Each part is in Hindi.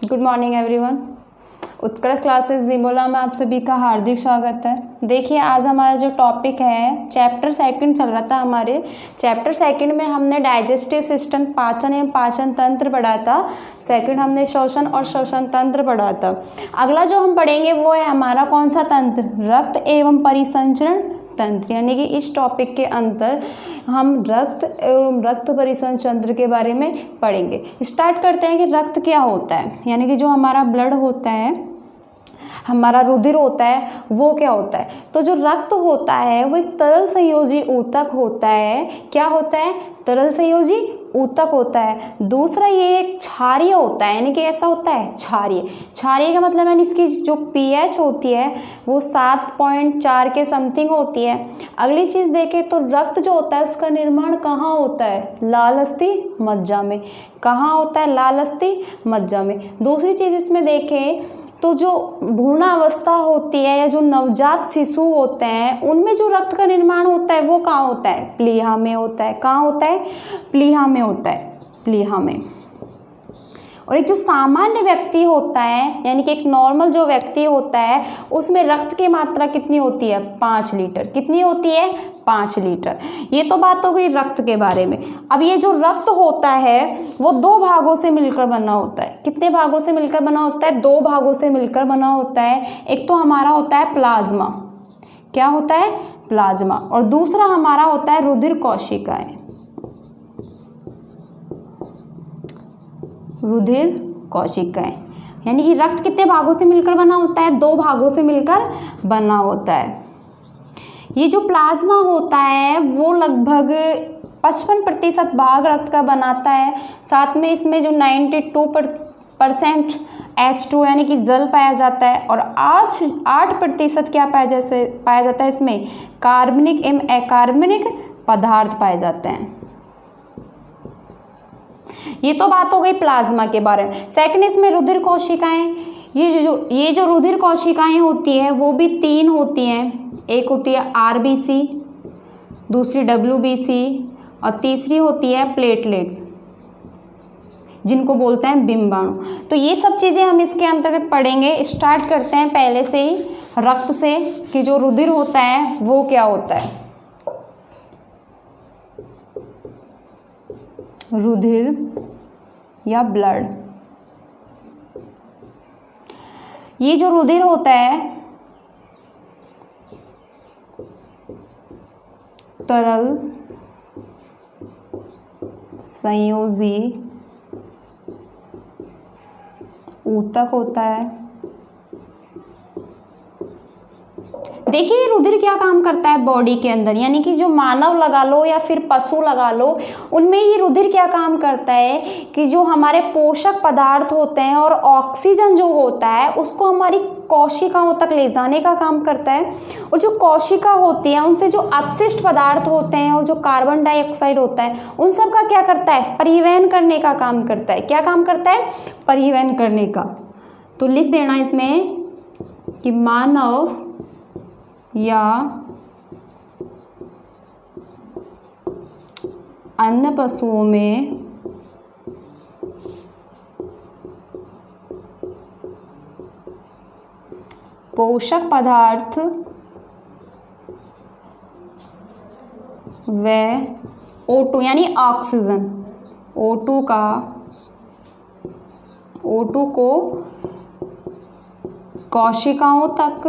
Good morning everyone. Utkarsh classes जीमोला में आप सभी का हार्दिक स्वागत है। देखिए आज हमारा जो टॉपिक है चैप्टर सेकंड चल रहा था। हमारे चैप्टर सेकंड में हमने डाइजेस्टिव सिस्टम पाचन एवं पाचन तंत्र पढ़ा था। सेकंड हमने श्वसन और श्वसन तंत्र पढ़ा था। अगला जो हम पढ़ेंगे वो है हमारा कौन सा तंत्र, रक्त एवं परिसंचरण तंत्र। यानी कि इस टॉपिक के अंदर हम रक्त एवं रक्त परिसंचरण तंत्र के बारे में पढ़ेंगे। स्टार्ट करते हैं कि रक्त क्या होता है। यानी कि जो हमारा ब्लड होता है, हमारा रुधिर होता है, वो क्या होता है। तो जो रक्त होता है वो एक तरल संयोजी ऊतक होता है। क्या होता है? तरल संयोजी ऊतक होता है। दूसरा ये एक क्षारीय होता है। यानी कि ऐसा होता है क्षारीय। क्षारीय का मतलब यानी इसकी जो पीएच होती है वो 7.4 के समथिंग होती है। अगली चीज़ देखें तो रक्त जो होता है उसका निर्माण कहाँ होता है? लाल अस्थि मज्जा में। कहाँ होता है? लाल अस्थि मज्जा में। दूसरी चीज़ इसमें देखें तो जो भ्रूणावस्था होती है या जो नवजात शिशु होते हैं उनमें जो रक्त का निर्माण होता है वो कहाँ होता है? प्लीहा में होता है। कहाँ होता है? प्लीहा में होता है। प्लीहा में। और एक जो सामान्य व्यक्ति होता है यानी कि एक नॉर्मल जो व्यक्ति होता है उसमें रक्त की मात्रा कितनी होती है? 5 लीटर। कितनी होती है? 5 लीटर। ये तो बात हो गई रक्त के बारे में। अब ये जो रक्त होता है वो 2 भागों से मिलकर बना होता है। कितने भागों से मिलकर बना होता है? 2 भागों से मिलकर बना होता है। एक तो हमारा होता है प्लाज्मा। क्या होता है? प्लाज्मा। और दूसरा हमारा होता है रुधिर कोशिकाएं। रुधिर कोशिकाएं। यानी कि रक्त कितने भागों से मिलकर बना होता है? 2 भागों से मिलकर बना होता है। ये जो प्लाज्मा होता है वो लगभग 55% भाग रक्त का बनाता है। साथ में इसमें जो 92% H2 यानी कि जल पाया जाता है और 8% क्या पाया जाता है इसमें? कार्बनिक एवं अकार्बनिक पदार्थ पाए जाते हैं। ये तो बात हो गई प्लाज्मा के बारे में। सेकंड इसमें रुधिर कोशिकाएं। ये जो रुधिर कोशिकाएं होती है वो भी 3 होती हैं। एक होती है RBC, दूसरी WBC और तीसरी होती है प्लेटलेट्स जिनको बोलते हैं बिंबाणु। तो ये सब चीज़ें हम इसके अंतर्गत पढ़ेंगे। स्टार्ट करते हैं पहले से ही रक्त से कि जो रुधिर होता है वो क्या होता है। रुधिर या ब्लड। ये जो रुधिर होता है तरल संयोजी ऊतक होता है। देखिए ये रुधिर क्या काम करता है बॉडी के अंदर। यानी कि जो मानव लगा लो या फिर पशु लगा लो उनमें ये रुधिर क्या काम करता है कि जो हमारे पोषक पदार्थ होते हैं और ऑक्सीजन जो होता है उसको हमारी कोशिकाओं तक ले जाने का काम करता है। और जो कोशिका होती है उनसे जो अपशिष्ट पदार्थ होते हैं और जो कार्बन डाइऑक्साइड होता है उन सब का क्या करता है? परिवहन करने का काम करता है। क्या काम करता है? परिवहन करने का। तो लिख देना इसमें कि मानव या अन्य पशुओं में पोषक पदार्थ व O2 यानी ऑक्सीजन O2 को कोशिकाओं तक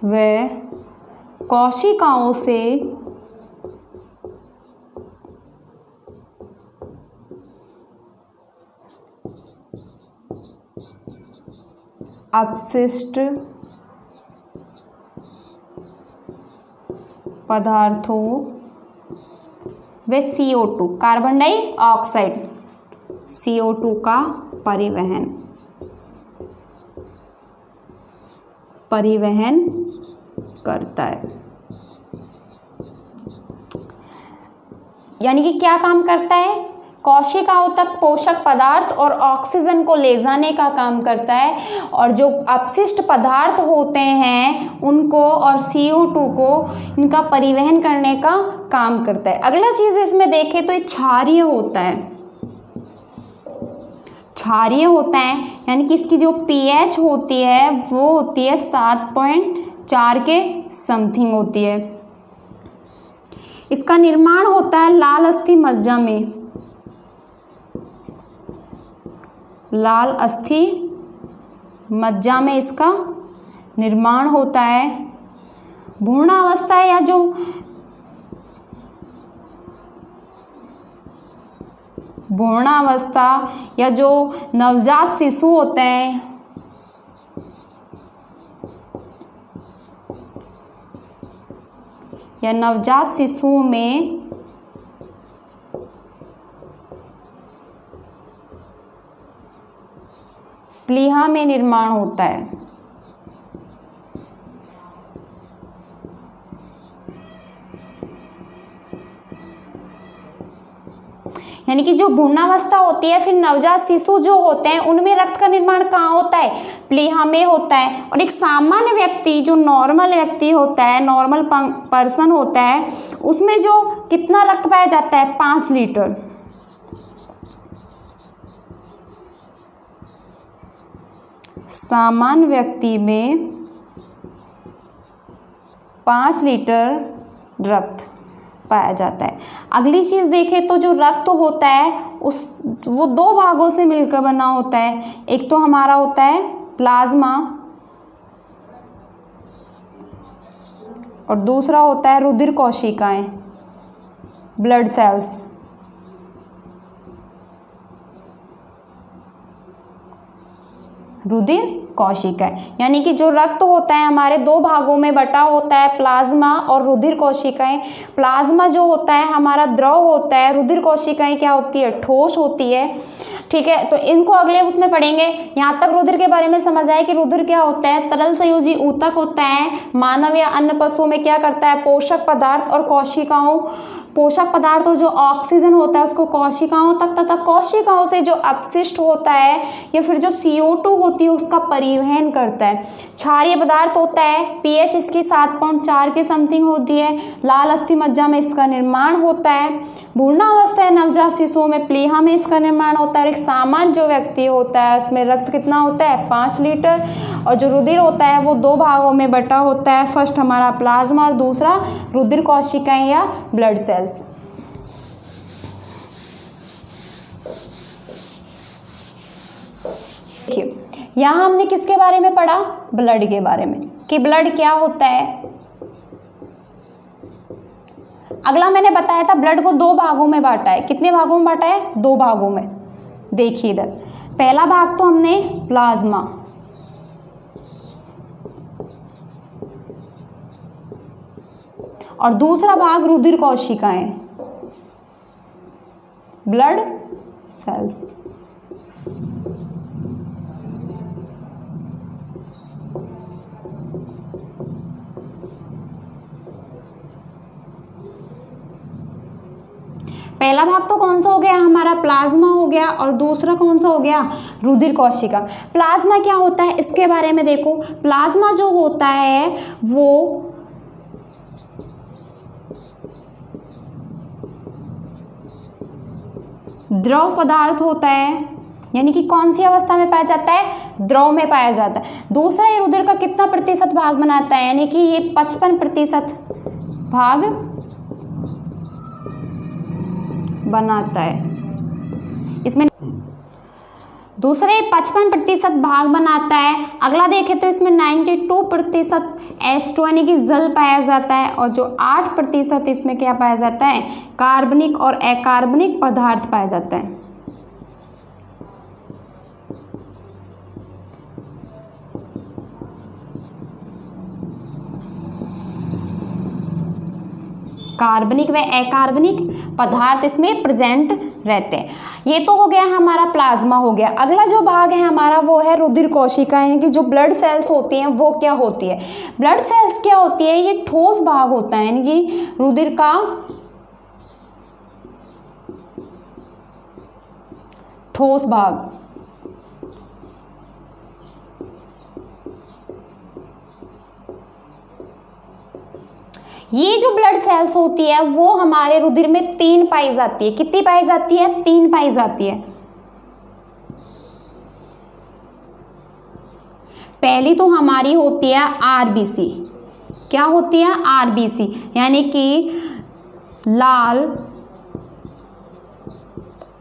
व कोशिकाओं से अपशिष्ट पदार्थों व CO2 कार्बन डाइऑक्साइड CO2 का परिवहन करता है। यानी कि क्या काम करता है कोशिकाओं तक पोषक पदार्थ और ऑक्सीजन को ले जाने का काम करता है, और जो अपशिष्ट पदार्थ होते हैं उनको और CO2 को इनका परिवहन करने का काम करता है। अगला चीज़ इसमें देखें तो ये क्षारीय होता है। क्षारीय होता है यानी कि इसकी जो pH होती है वो होती है 7.4 के समथिंग होती है। इसका निर्माण होता है लाल अस्थि मज्जा में। लाल अस्थि मज्जा में इसका निर्माण होता है। भ्रूणावस्था या जो भ्रूणावस्था या जो नवजात शिशु होते हैं या नवजात शिशुओं में प्लीहा में निर्माण होता है। यानी कि जो भ्रूणावस्था होती है, फिर नवजात शिशु जो होते हैं उनमें रक्त का निर्माण कहाँ होता है? प्लीहा में होता है। और एक सामान्य व्यक्ति जो नॉर्मल व्यक्ति होता है, नॉर्मल पर्सन होता है, उसमें जो कितना रक्त पाया जाता है? 5 लीटर। सामान्य व्यक्ति में 5 लीटर रक्त पाया जाता है। अगली चीज़ देखें तो जो रक्त होता है वो 2 भागों से मिलकर बना होता है। एक तो हमारा होता है प्लाज्मा और दूसरा होता है रुधिर कोशिकाएं, ब्लड सेल्स। रुधिर कोशिकाएं यानी कि जो रक्त होता है हमारे 2 भागों में बटा होता है, प्लाज्मा और रुधिर कोशिकाएं। प्लाज्मा जो होता है हमारा द्रव होता है, रुधिर कोशिकाएं क्या होती है? ठोस होती है। ठीक है, तो इनको अगले उसमें पढ़ेंगे। यहाँ तक रुधिर के बारे में समझ आए कि रुधिर क्या होता है? तरल संयोजी ऊतक होता है। मानव या अन्य पशुओं में क्या करता है? पोषक पदार्थ और कोशिकाओं, पोषक पदार्थ और जो ऑक्सीजन होता है उसको कोशिकाओं तक तथा कोशिकाओं से जो अपशिष्ट होता है या फिर जो CO2 होती है उसका परिवहन करता है। क्षारीय पदार्थ होता है, pH इसकी 7.4 के समथिंग होती है। लाल अस्थि मज्जा में इसका निर्माण होता है। भ्रूणावस्था नवजात शिशुओं में प्लीहा में इसका निर्माण होता है। एक सामान्य जो व्यक्ति होता है उसमें रक्त कितना होता है? 5 लीटर। और जो रुधिर होता है वो 2 भागों में बटा होता है। फर्स्ट हमारा प्लाज्मा और दूसरा रुधिर कोशिकाएं या ब्लड सेल्स। देखिए यहाँ हमने किसके बारे में पढ़ा? ब्लड के बारे में, कि ब्लड क्या होता है। अगला मैंने बताया था ब्लड को 2 भागों में बांटा है। कितने भागों में बांटा है? 2 भागों में। देखिए इधर पहला भाग तो हमने प्लाज्मा, और दूसरा भाग रुधिर कोशिकाएं, ब्लड सेल्स। पहला भाग तो कौन सा हो गया? हमारा प्लाज्मा हो गया, और दूसरा कौन सा हो गया? रुधिर कोशिका। प्लाज्मा क्या होता है इसके बारे में देखो। प्लाज्मा जो होता है वो द्रव पदार्थ होता है, यानी कि कौन सी अवस्था में पाया जाता है? द्रव में पाया जाता है। दूसरा ये रुधिर का कितना प्रतिशत भाग बनाता है? यानी कि ये 55% भाग बनाता है। इसमें दूसरे 55% भाग बनाता है। अगला देखें तो इसमें 92% H2 यानी कि जल पाया जाता है, और जो 8% इसमें क्या पाया जाता है? कार्बनिक और अकार्बनिक पदार्थ पाया जाता है। कार्बनिक व अकार्बनिक पदार्थ इसमें प्रेजेंट रहते हैं। ये तो हो गया हमारा प्लाज्मा हो गया। अगला जो भाग है हमारा वो है रुधिर कोशिकाएं, कि जो ब्लड सेल्स होती हैं वो क्या होती है? ब्लड सेल्स क्या होती है? ये ठोस भाग होता है, यानी कि रुधिर का ठोस भाग। ये जो ब्लड सेल्स होती है वो हमारे रुधिर में 3 पाई जाती है। कितनी पाई जाती है? 3 पाई जाती है। पहली तो हमारी होती है आरबीसी। क्या होती है? आरबीसी, यानी कि लाल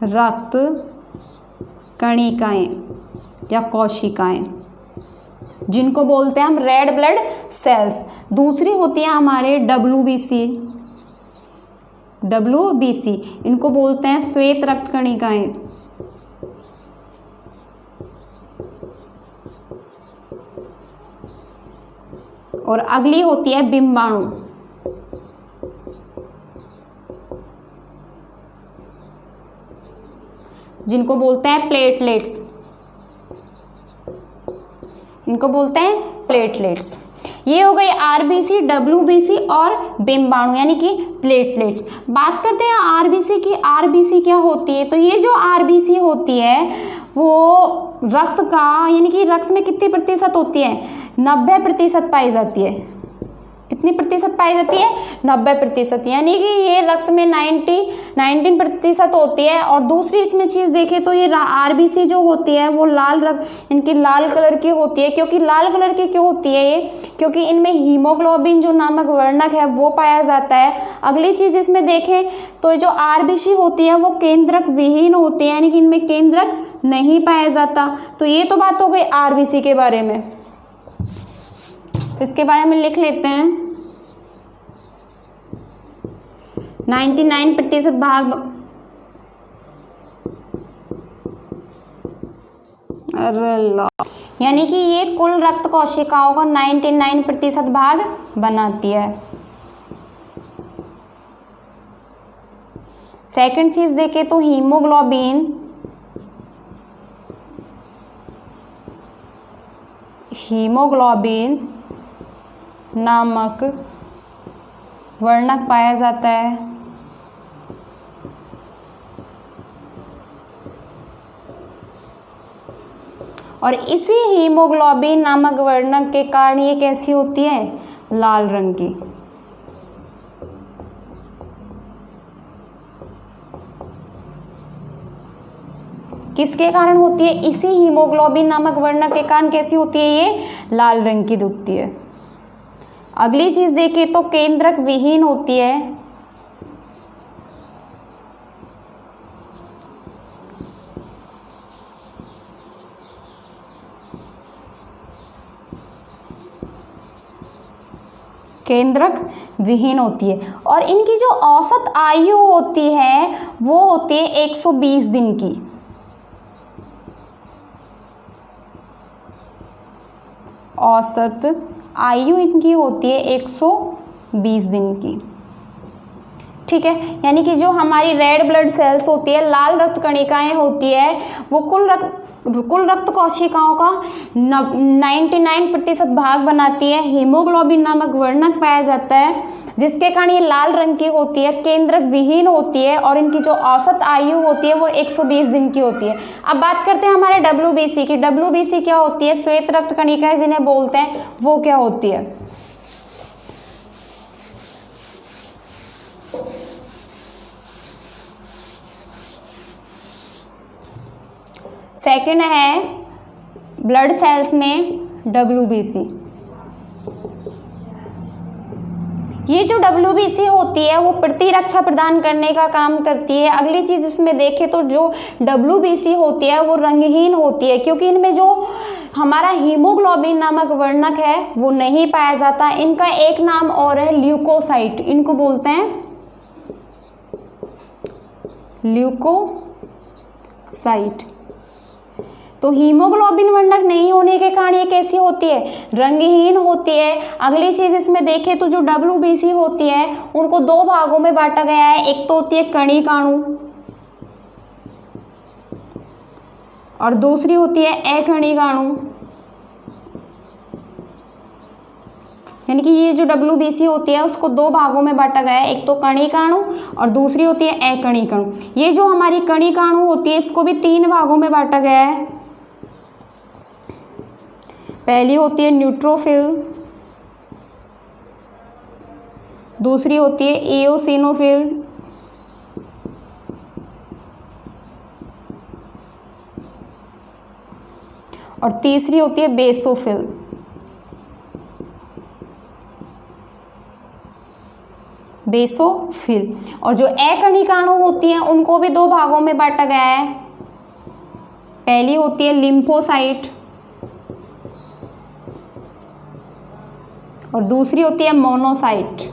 रक्त कणिकाएं या कोशिकाएं, जिनको बोलते हैं हम रेड ब्लड सेल्स। दूसरी होती है हमारे डब्ल्यूबीसी। डब्ल्यूबीसी इनको बोलते हैं श्वेत रक्त कणिकाएं। और अगली होती है बिंबाणु, जिनको बोलते हैं प्लेटलेट्स। इनको बोलते हैं प्लेटलेट्स। ये हो गई आरबीसी, डब्ल्यूबीसी और बिंबाणु यानी कि प्लेटलेट्स। बात करते हैं आरबीसी की। आरबीसी क्या होती है? तो ये जो आरबीसी होती है वो रक्त का, यानी कि रक्त में कितनी प्रतिशत होती है? 90% पाई जाती है। कितनी प्रतिशत पाई जाती है? 90%, यानी कि ये रक्त में 19% होती है। और दूसरी इसमें चीज़ देखें तो ये आरबीसी जो होती है वो लाल रक्त, इनकी लाल कलर की होती है। क्योंकि लाल कलर की क्यों होती है ये? क्योंकि इनमें हीमोग्लोबिन जो नामक वर्णक है वो पाया जाता है। अगली चीज़ इसमें देखें तो जो आरबीसी होती है वो केंद्रक विहीन होती है, यानी कि इनमें केंद्रक नहीं पाया जाता। तो ये तो बात हो गई आरबीसी के बारे में। तो इसके बारे में लिख लेते हैं। 99% भाग, यानी कि ये कुल रक्त कोशिकाओं का 99% भाग बनाती है। सेकंड चीज देखें तो हीमोग्लोबिन नामक वर्णक पाया जाता है। और इसी हीमोग्लोबिन नामक वर्णक के कारण ये कैसी होती है? लाल रंग की। किसके कारण होती है? इसी हीमोग्लोबिन नामक वर्णक के कारण कैसी होती है? ये लाल रंग की दिखती है। अगली चीज देखें तो केंद्रक विहीन होती है। केंद्रक विहीन होती है। और इनकी जो औसत आयु होती है वो होती है 120 दिन की। औसत आयु इनकी होती है 120 दिन की। ठीक है, यानी कि जो हमारी रेड ब्लड सेल्स होती है, लाल रक्त कणिकाएं होती है, वो कुल रक्त कोशिकाओं का 99% भाग बनाती है। हीमोग्लोबिन नामक वर्णक पाया जाता है जिसके कारण ये लाल रंग की होती है, केंद्रक विहीन होती है और इनकी जो औसत आयु होती है वो 120 दिन की होती है। अब बात करते हैं हमारे डब्ल्यूबीसी की। डब्ल्यूबीसी क्या होती है? श्वेत रक्त कणिकाएं जिन्हें बोलते हैं, वो क्या होती है? सेकंड है ब्लड सेल्स में डब्ल्यूबीसी। ये जो डब्ल्यूबीसी होती है वो प्रतिरक्षा प्रदान करने का काम करती है। अगली चीज इसमें देखें तो जो डब्ल्यूबीसी होती है वो रंगहीन होती है क्योंकि इनमें जो हमारा हीमोग्लोबिन नामक वर्णक है वो नहीं पाया जाता। इनका एक नाम और है ल्यूकोसाइट, इनको बोलते हैं ल्यूकोसाइट। तो हीमोग्लोबिन वर्णक नहीं होने के कारण ये कैसी होती है? रंगहीन होती है। अगली चीज इसमें देखें तो जो डब्ल्यूबीसी होती है उनको 2 भागों में बांटा गया है। एक तो होती है कणिकाणु और दूसरी होती है अकणिकाणु, यानी कि ये जो WBC होती है उसको दो भागों में बांटा गया है, एक तो कणिका अणु और दूसरी होती है अकणिक अणु। ये जो हमारी कणिका अणु होती है इसको भी तीन भागों में बांटा गया है। पहली होती है न्यूट्रोफिल, दूसरी होती है एओसिनोफिल और तीसरी होती है बेसोफिल। बेसोफिल। और जो अकणिका अणु होती हैं उनको भी दो भागों में बांटा गया है। पहली होती है लिम्फोसाइट और दूसरी होती है मोनोसाइट।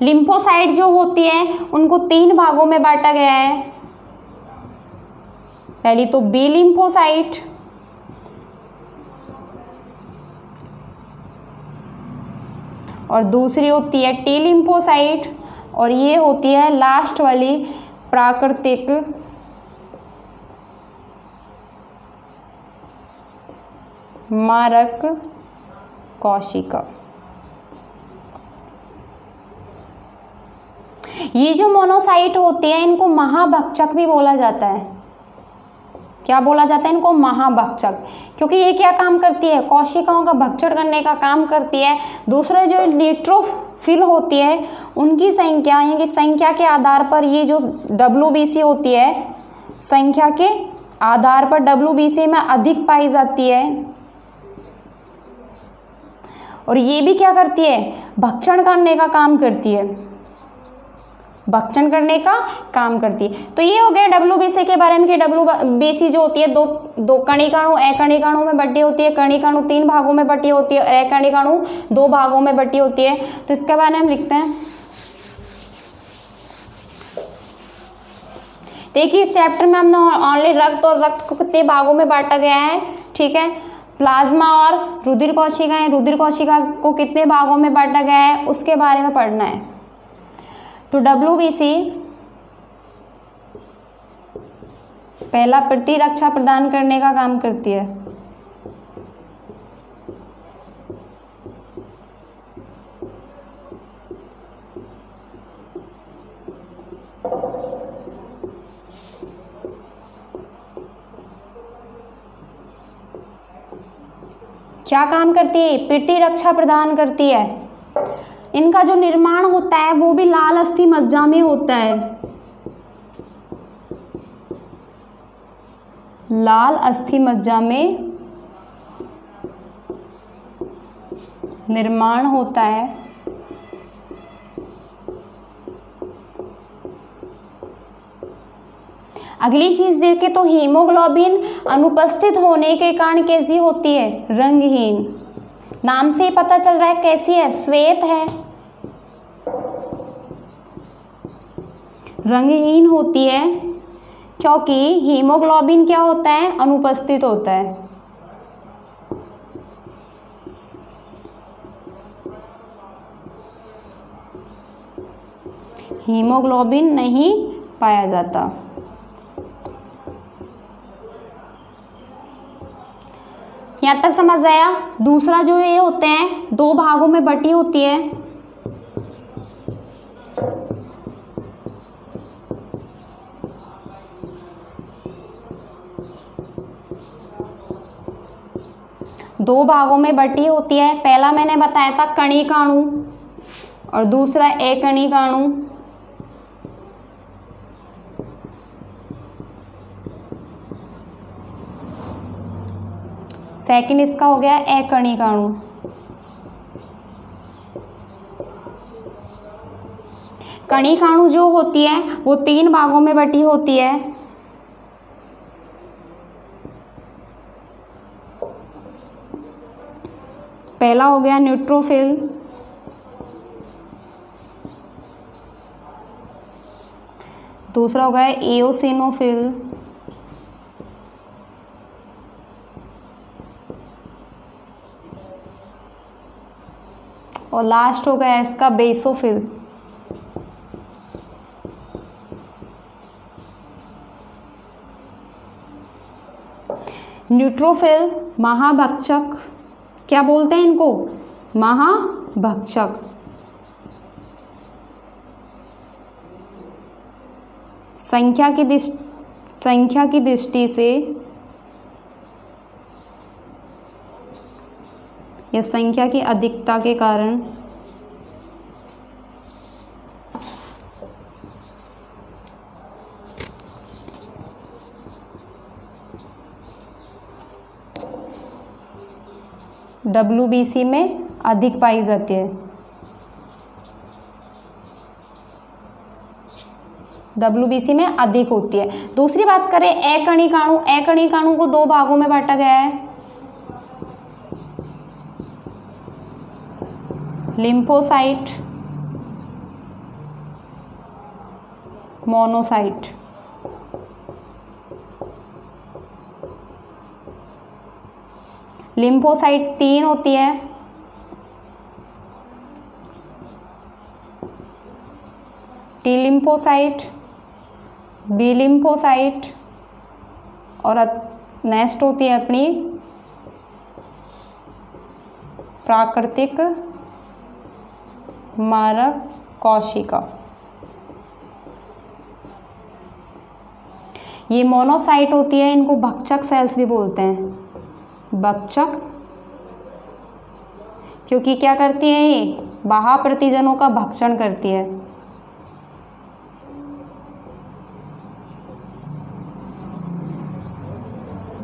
लिम्फोसाइट जो होती है उनको तीन भागों में बांटा गया है। पहली तो बी लिम्फोसाइट, और दूसरी होती है टी लिम्फोसाइट, और ये होती है लास्ट वाली प्राकृतिक मारक कोशिका। ये जो मोनोसाइट होती है इनको महाभक्षक भी बोला जाता है। क्या बोला जाता है इनको? महाभक्षक, क्योंकि ये क्या काम करती है? कोशिकाओं का भक्षण करने का काम करती है। दूसरे जो न्यूट्रोफिल होती है उनकी संख्या, यानी कि संख्या के आधार पर ये जो WBC होती है, संख्या के आधार पर WBC में अधिक पाई जाती है। और ये भी क्या करती है? भक्षण करने का काम करती है, भक्षण करने का काम करती है। तो ये हो गया WBC के बारे में कि WBC जो होती है दो कणिका अणु अकणिक अणु में बटी होती है। कणिका अणु तीन भागों में बटी होती है और अकणिक अणु दो भागों में बटी होती है। तो इसके बारे में हम लिखते हैं। देखिए इस चैप्टर में हमने ओनली रक्त और रक्त को कितने भागों में बांटा गया है, ठीक है। प्लाज्मा और रुधिर कोशिकाएं, रुधिर कोशिका को कितने भागों में बांटा गया है उसके बारे में पढ़ना है। तो WBC पहला प्रतिरक्षा प्रदान करने का काम करती है। क्या काम करती है? प्रतिरक्षा प्रदान करती है। इनका जो निर्माण होता है वो भी लाल अस्थि मज्जा में होता है। लाल अस्थि मज्जा में निर्माण होता है। अगली चीज देखे तो हीमोग्लोबिन अनुपस्थित होने के कारण कैसी होती है? रंगहीन। नाम से ही पता चल रहा है कैसी है? श्वेत है, रंगहीन होती है, क्योंकि हीमोग्लोबिन क्या होता है? अनुपस्थित होता है। हीमोग्लोबिन नहीं पाया जाता। यहाँ तक समझ आया? दूसरा जो ये होते हैं दो भागों में बटी होती है। दो भागों में बटी होती है। पहला मैंने बताया था कणिका अणु और दूसरा अकणिक अणु। सेकंड इसका हो गया अकणिक अणु। कणिका अणु जो होती है वो तीन भागों में बटी होती है। पहला हो गया न्यूट्रोफिल, दूसरा हो गया एओसिनोफिल, और लास्ट हो गया इसका बेसोफिल। न्यूट्रोफिल महाभक्षक, क्या बोलते हैं इनको? महाभक्षक। संख्या की दृष्टि से या संख्या की अधिकता के कारण WBC में अधिक पाई जाती है। WBC में अधिक होती है। दूसरी बात करें अकणिकाणु, अकणिकाणु को दो भागों में बांटा गया है, लिम्फोसाइट, मोनोसाइट। लिम्फोसाइट 3 होती है, टी लिम्फोसाइट, बी लिम्फोसाइट और नेक्स्ट होती है अपनी प्राकृतिक मारक कोशिका। ये मोनोसाइट होती है, इनको भक्षक सेल्स भी बोलते हैं। भक्षक क्योंकि क्या करती है? ये बाह्य प्रतिजनों का भक्षण करती है।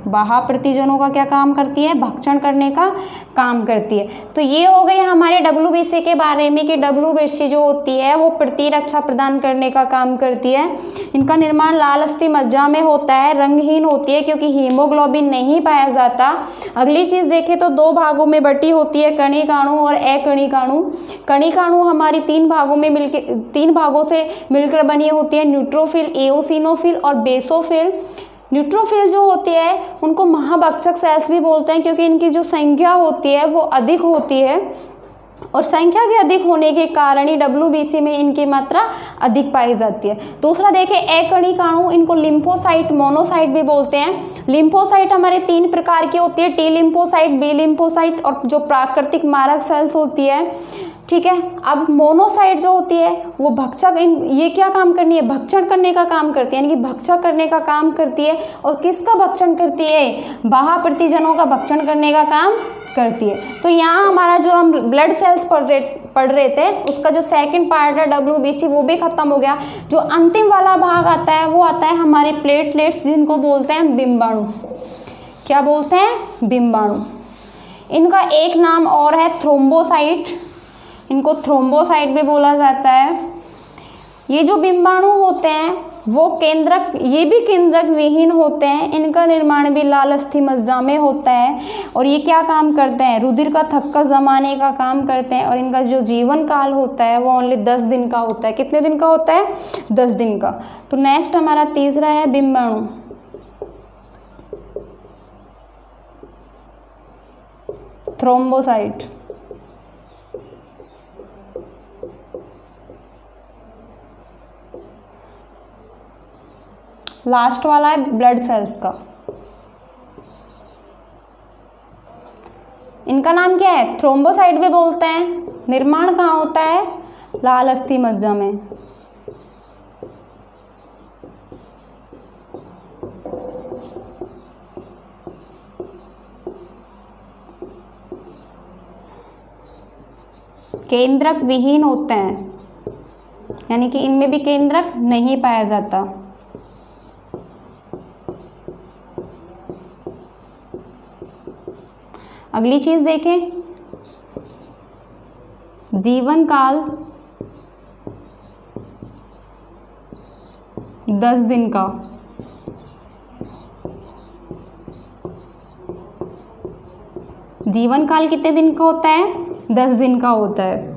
बाह्य प्रतिजनों का क्या काम करती है? भक्षण करने का काम करती है। तो ये हो गए हमारे WBC के बारे में कि WBC जो होती है वो प्रतिरक्षा प्रदान करने का काम करती है। इनका निर्माण लाल अस्थि मज्जा में होता है, रंगहीन होती है क्योंकि हीमोग्लोबिन नहीं पाया जाता। अगली चीज़ देखें तो दो भागों में बटी होती है, कणिकाणु और अकणिकाणु। कणिकाणु हमारी तीन भागों से मिलकर बनी होती है, न्यूट्रोफिल, एओसिनोफिल और बेसोफिल। न्यूट्रोफिल जो होती है उनको महाभक्षक सेल्स भी बोलते हैं क्योंकि इनकी जो संख्या होती है वो अधिक होती है और संख्या के अधिक होने के कारण ही WBC में इनकी मात्रा अधिक पाई जाती है। दूसरा देखें अकणिकाणु, इनको लिम्फोसाइट, मोनोसाइट भी बोलते हैं। लिम्फोसाइट हमारे 3 प्रकार की होती है, टी लिम्फोसाइट, बी लिम्फोसाइट और जो प्राकृतिक मारक सेल्स होती है। ठीक है, अब मोनोसाइट जो होती है वो भक्षक, ये क्या काम करनी है? भक्षण करने का काम करती है, यानी कि भक्षण करने का काम करती है। और किसका भक्षण करती है? बाह्य प्रतिजनों का भक्षण करने का काम करती है। तो यहाँ हमारा जो हम ब्लड सेल्स पढ़ रहे थे उसका जो सेकंड पार्ट है WBC वो भी खत्म हो गया। जो अंतिम वाला भाग आता है वो आता है हमारे प्लेटलेट्स, जिनको बोलते हैं बिंबाणु। क्या बोलते हैं? बिंबाणु। इनका एक नाम और है थ्रोम्बोसाइट, इनको थ्रोम्बोसाइट भी बोला जाता है। ये जो बिंबाणु होते हैं वो केंद्रक, ये भी केंद्रक विहीन होते हैं। इनका निर्माण भी लाल अस्थि मज्जा में होता है और ये क्या काम करते हैं? रुधिर का थक्का जमाने का काम करते हैं। और इनका जो जीवन काल होता है वो ओनली 10 दिन का होता है। कितने दिन का होता है? 10 दिन का। तो नेक्स्ट हमारा तीसरा है बिंबाणु। थ्रोम्बोसाइट। लास्ट वाला है ब्लड सेल्स का। इनका नाम क्या है? थ्रोम्बोसाइट भी बोलते हैं। निर्माण कहाँ होता है? लाल अस्थि मज्जा में। केंद्रक विहीन होते हैं, यानी कि इनमें भी केंद्रक नहीं पाया जाता। अगली चीज देखें, जीवन काल 10 दिन का। जीवन काल कितने दिन का होता है? 10 दिन का होता है।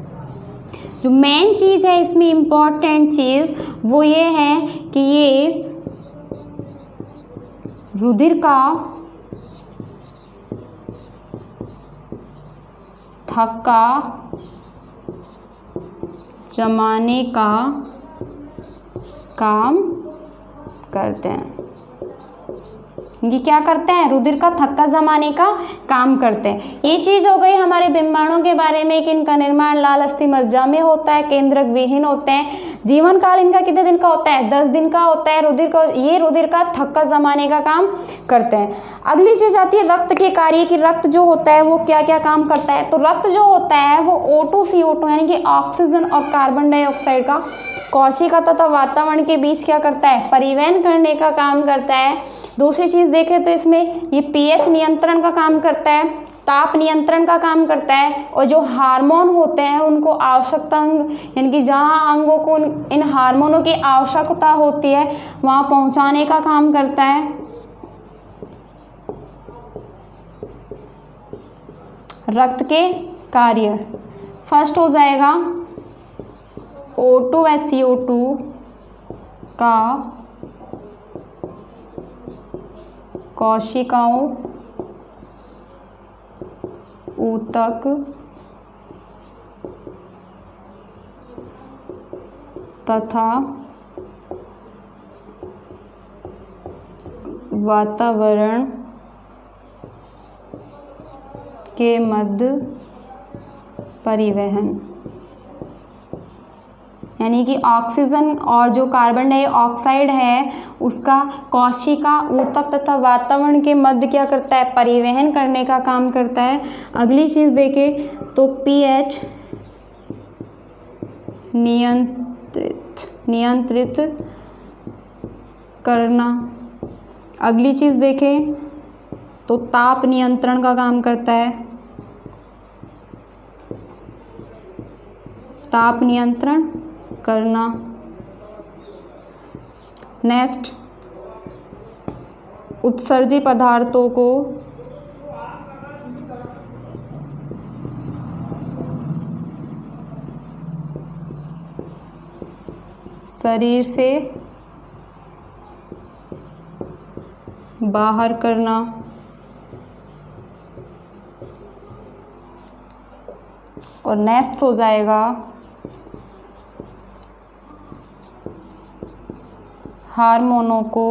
जो मेन चीज़ है इसमें, इम्पॉर्टेंट चीज़ वो ये है कि ये रुधिर का थक्का जमाने का काम करते हैं। ये क्या करते हैं, रुधिर का थक्का जमाने का काम करते हैं। ये चीज़ हो गई हमारे बिंबाणुओं के बारे में कि इनका निर्माण लाल अस्थि मज्जा में होता है, केंद्रक विहीन होते हैं। जीवन काल इनका कितने दिन का होता है, 10 दिन का होता है। ये रुधिर का थक्का जमाने का काम करते हैं। अगली चीज़ आती है रक्त के कार्य कि रक्त जो होता है वो क्या क्या काम करता है। तो रक्त जो होता है वो O2 CO2 यानी कि ऑक्सीजन और कार्बन डाइऑक्साइड का कोशिका तथा वातावरण के बीच क्या करता है, परिवहन करने का काम करता है। दूसरी चीज़ देखें तो इसमें ये pH नियंत्रण का काम करता है, ताप नियंत्रण का काम करता है, और जो हार्मोन होते हैं उनको आवश्यकता अंग यानी कि जहाँ अंगों को इन हार्मोनों की आवश्यकता होती है वहाँ पहुँचाने का काम करता है। रक्त के कार्य फर्स्ट हो जाएगा O2 व CO2 का कोशिकाओं ऊतक तथा वातावरण के मध्य परिवहन यानी कि ऑक्सीजन और जो कार्बन डाइऑक्साइड है उसका कोशिका ऊतक तथा वातावरण के मध्य क्या करता है, परिवहन करने का काम करता है। अगली चीज़ देखें तो pH नियंत्रित करना। अगली चीज़ देखें तो ताप नियंत्रण का काम करता है, ताप नियंत्रण करना। नेक्स्ट उत्सर्जी पदार्थों को शरीर से बाहर करना। और नेक्स्ट हो जाएगा हार्मोनों को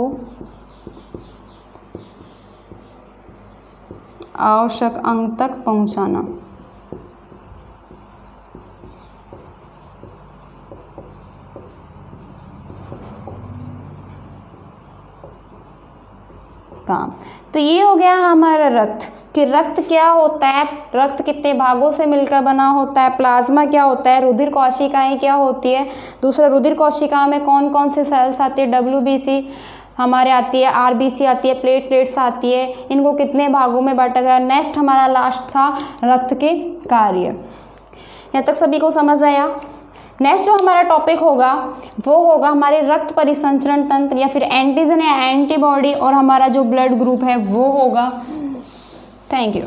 आवश्यक अंग तक पहुंचाना। काम तो ये हो गया हमारा रक्त कि रक्त क्या होता है, रक्त कितने भागों से मिलकर बना होता है, प्लाज्मा क्या होता है, रुधिर कोशिकाएं क्या होती है। दूसरा रुधिर कोशिकाओं में कौन कौन से सेल्स आती है, WBC हमारे आती है, RBC आती है, प्लेटलेट्स आती है, इनको कितने भागों में बांटा गया। नेक्स्ट हमारा लास्ट था रक्त के कार्य। यहाँ तक सभी को समझ आया। नेक्स्ट जो हमारा टॉपिक होगा वो होगा हमारे रक्त परिसंचरण तंत्र या फिर एंटीजन या एंटीबॉडी और हमारा जो ब्लड ग्रुप है वो होगा। Thank you.